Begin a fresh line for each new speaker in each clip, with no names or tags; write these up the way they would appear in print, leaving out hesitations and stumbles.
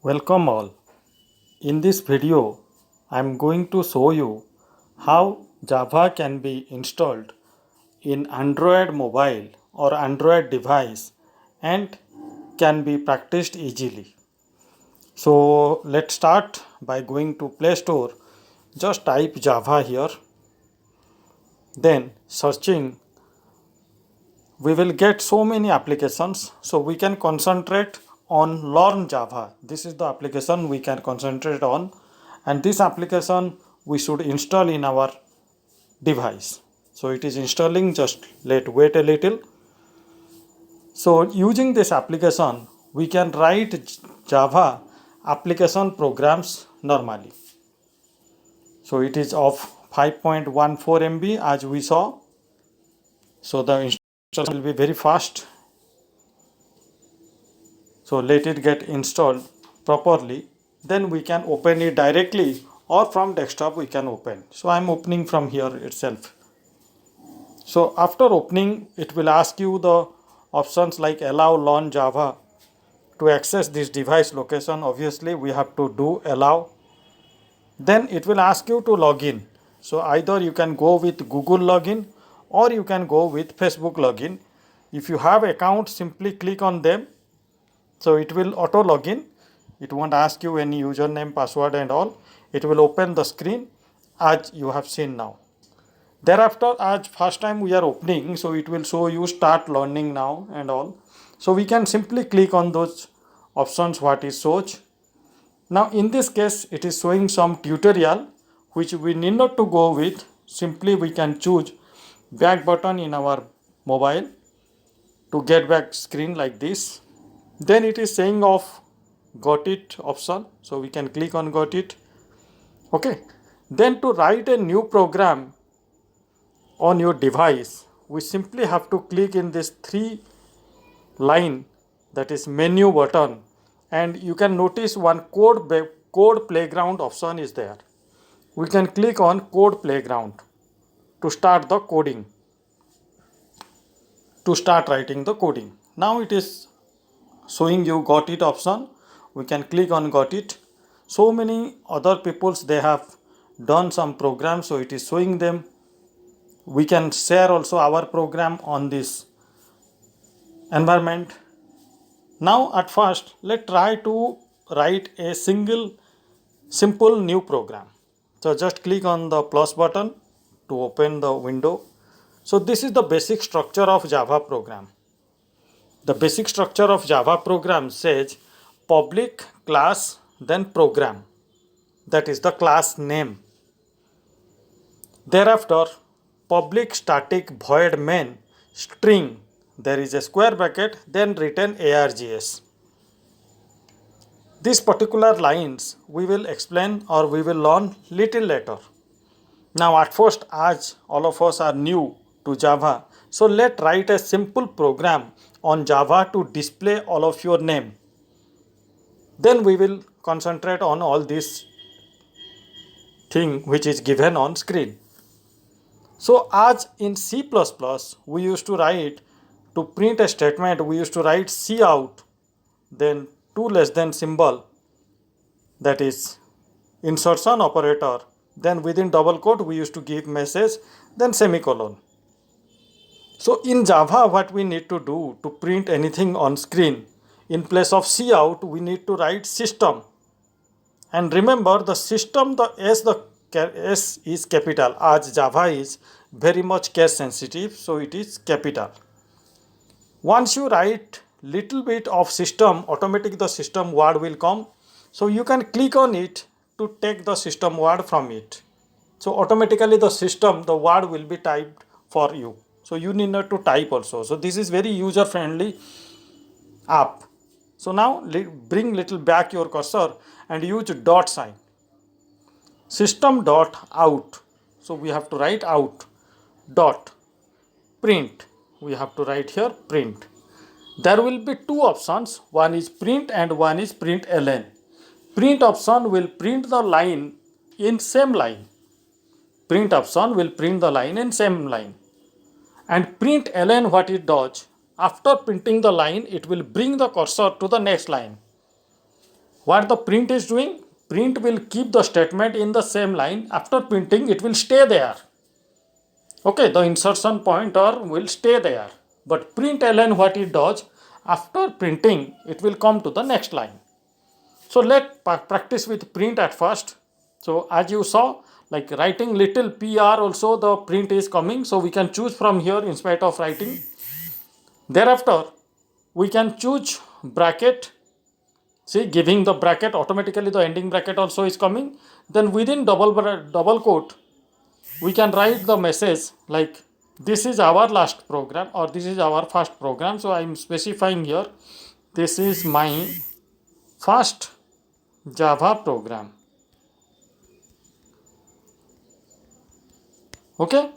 Welcome all. In this video, I am going to show you how Java can be installed in Android mobile or Android device and can be practiced easily. So let's start by going to Play Store. Just type Java here. Then searching, we will get so many applications, so we can concentrate on learn Java. This is the application we can concentrate on, and this application we should install in our device. So it is installing, just wait a little. So using this application we can write Java application programs normally. So it is of 5.14 MB as we saw, so the installation will be very fast. So let it get installed properly, then we can open it directly or from desktop we can open. So I am opening from here itself. So after opening, it will ask you the options like allow learn Java. To access this device location, obviously we have to do allow. Then it will ask you to log in. So either you can go with Google login or you can go with Facebook login. If you have account, simply click on them. So it will auto login. It won't ask you any username, password and all. It will open the screen as you have seen now. Thereafter, as first time we are opening, so it will show you start learning now and all. So we can simply click on those options what it shows. Now in this case, it is showing some tutorial which we need not to go with. Simply we can choose back button in our mobile to get back screen like this. Then it is saying of got it option, so we can click on got it. Okay, then to write a new program on your device, we simply have to click in this 3 line, that is menu button, and you can notice one code playground option is there. We can click on code playground to start the coding, to start writing the coding. Now it is showing you got it option. We can click on got it. So many other peoples, they have done some programs, so it is showing them. We can share also our program on this environment. Now at first, let's try to write a simple new program. So just click on the plus button to open the window. So this is the basic structure of Java program. The basic structure of Java program says public class, then program. That is the class name. Thereafter, public static void main string, there is a square bracket, then written args. These particular lines we will explain or we will learn little later. Now at first, as all of us are new to Java, so let's write a simple program on Java to display all of your name. Then we will concentrate on all this thing which is given on screen. So as in C++, we used to write, to print a statement, we used to write cout, then 2 less than symbol, that is insertion operator, then within double quote we used to give message, then semicolon. So in Java, what we need to do to print anything on screen, in place of cout, we need to write system. And remember, the system, the S is capital, as Java is very much case sensitive, so it is capital. Once you write little bit of system, automatically the system word will come. So you can click on it to take the system word from it. So automatically the system, the word will be typed for you. So you need not to type also. So this is very user friendly app. So now bring little back your cursor and use dot sign. System dot out. So we have to write out. Dot print. We have to write here print. There will be two options. One is print and one is print ln. Print option will print the line in same line. Print option will print the line in same line. And print ln, what it does, after printing the line, it will bring the cursor to the next line. What the print is doing? Print will keep the statement in the same line. After printing, it will stay there. Okay, the insertion pointer will stay there. But println, what it does, after printing, it will come to the next line. So let practice with print at first. So as you saw, like writing little pr also the print is coming. So we can choose from here in spite of writing. Thereafter, we can choose bracket. See, giving the bracket, automatically the ending bracket also is coming. Then within double quote, we can write the message like this is our last program or this is our first program. So I am specifying here, this is my first Java program. Okay.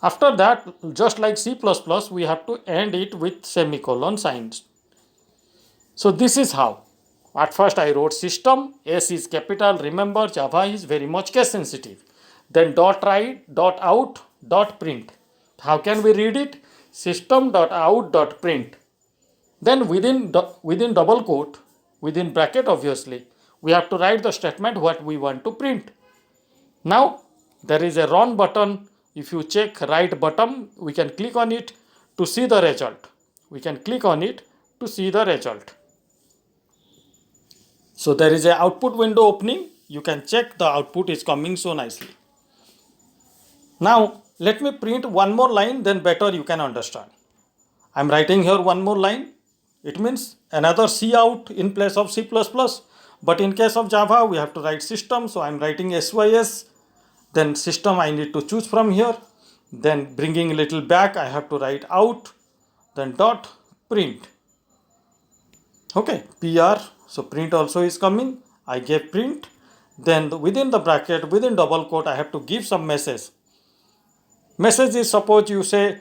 After that, just like C++, we have to end it with semicolon signs. So this is how. At first I wrote system, S is capital. Remember, Java is very much case sensitive. Then dot write, dot out, dot print. How can we read it? System dot out dot print. Then within double quote, within bracket obviously, we have to write the statement what we want to print. Now there is a run button. If you check right button, we can click on it to see the result. We can click on it to see the result. So there is a output window opening. You can check the output is coming so nicely. Now let me print one more line, then better you can understand. I am writing here one more line. It means another C out in place of C++. But in case of Java, we have to write system. So I am writing sys. Then system I need to choose from here. Then bringing a little back, I have to write out. Then dot print. Okay, PR. So print also is coming. I gave print. Then within the bracket, within double quote, I have to give some message. Message is, suppose you say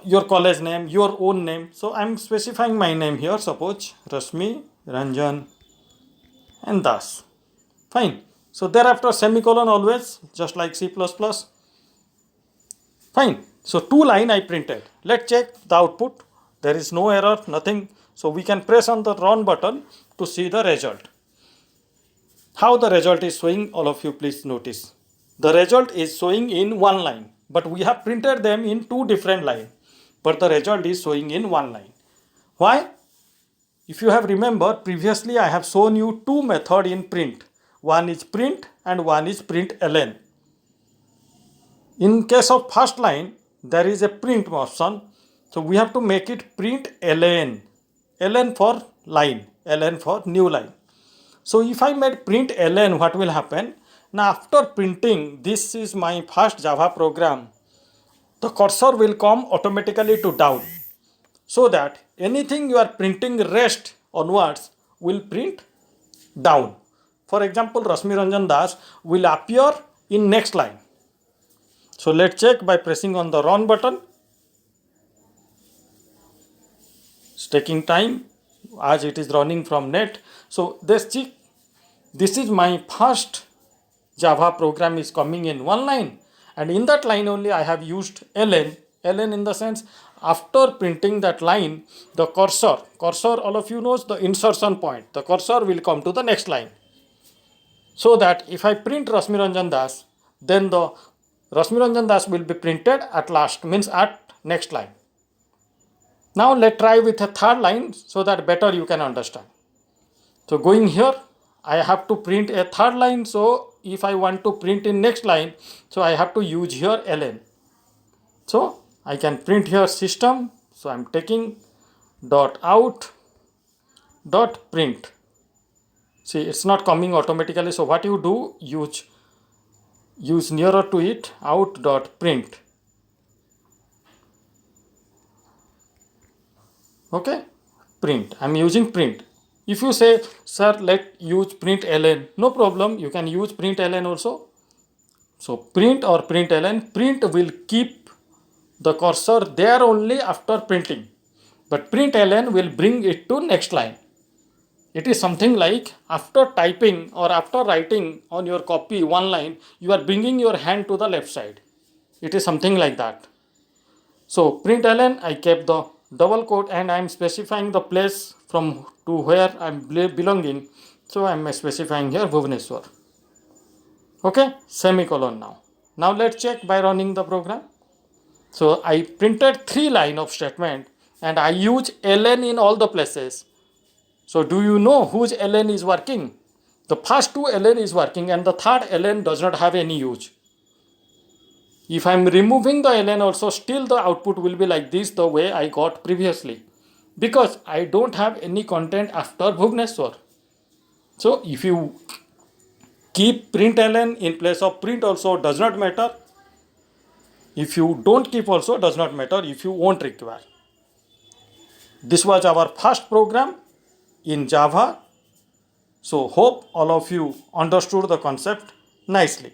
your college name, your own name. So I am specifying my name here. Suppose Rashmi, Ranjan and Das. Fine. So thereafter semicolon always, just like C++. Fine. So 2 line I printed. Let's check the output. There is no error, nothing. So we can press on the run button to see the result. How the result is showing, all of you please notice. The result is showing in 1 line, but we have printed them in 2 different lines. But the result is showing in 1 line. Why? If you have remembered, previously I have shown you 2 methods in print. One is print and one is println. In case of first line, there is a print option. So we have to make it println. ln for line, ln for new line. So if I made println, what will happen? Now after printing, this is my first Java program, the cursor will come automatically to down. So that anything you are printing rest onwards will print down. For example, Rashmi Ranjan Das will appear in next line. So let's check by pressing on the run button. It's taking time as it is running from net. So this is my first Java program is coming in 1 line, and in that line only I have used ln in the sense after printing that line, the cursor all of you knows the insertion point, the cursor will come to the next line. So that if I print Rashmi Ranjan Das, then the Rashmi Ranjan Das will be printed at last, means at next line. Now let's try with a third line so that better you can understand. So going here, I have to print a third line. So if I want to print in next line, so I have to use here ln. So I can print here system. So I'm taking dot out dot print. See, it's not coming automatically. So what you do, use nearer to it, out dot print. Okay, print. I'm using print. If you say, sir, let use println, no problem. You can use println also. So print or println, print will keep the cursor there only after printing, but println will bring it to next line. It is something like after typing or after writing on your copy 1 line, you are bringing your hand to the left side. It is something like that. So println, I kept the double quote and I am specifying the place from to where I am belonging. So I am specifying here Bhubaneswar. Okay, semicolon now. Now let's check by running the program. So I printed 3 lines of statement and I use ln in all the places. So do you know whose ln is working? The first 2 ln is working and the third ln does not have any use. If I am removing the ln also, still the output will be like this, the way I got previously, because I don't have any content after Bhubaneswar. So if you keep println in place of print also does not matter. If you don't keep also does not matter if you won't require. This was our first program in Java. So hope all of you understood the concept nicely.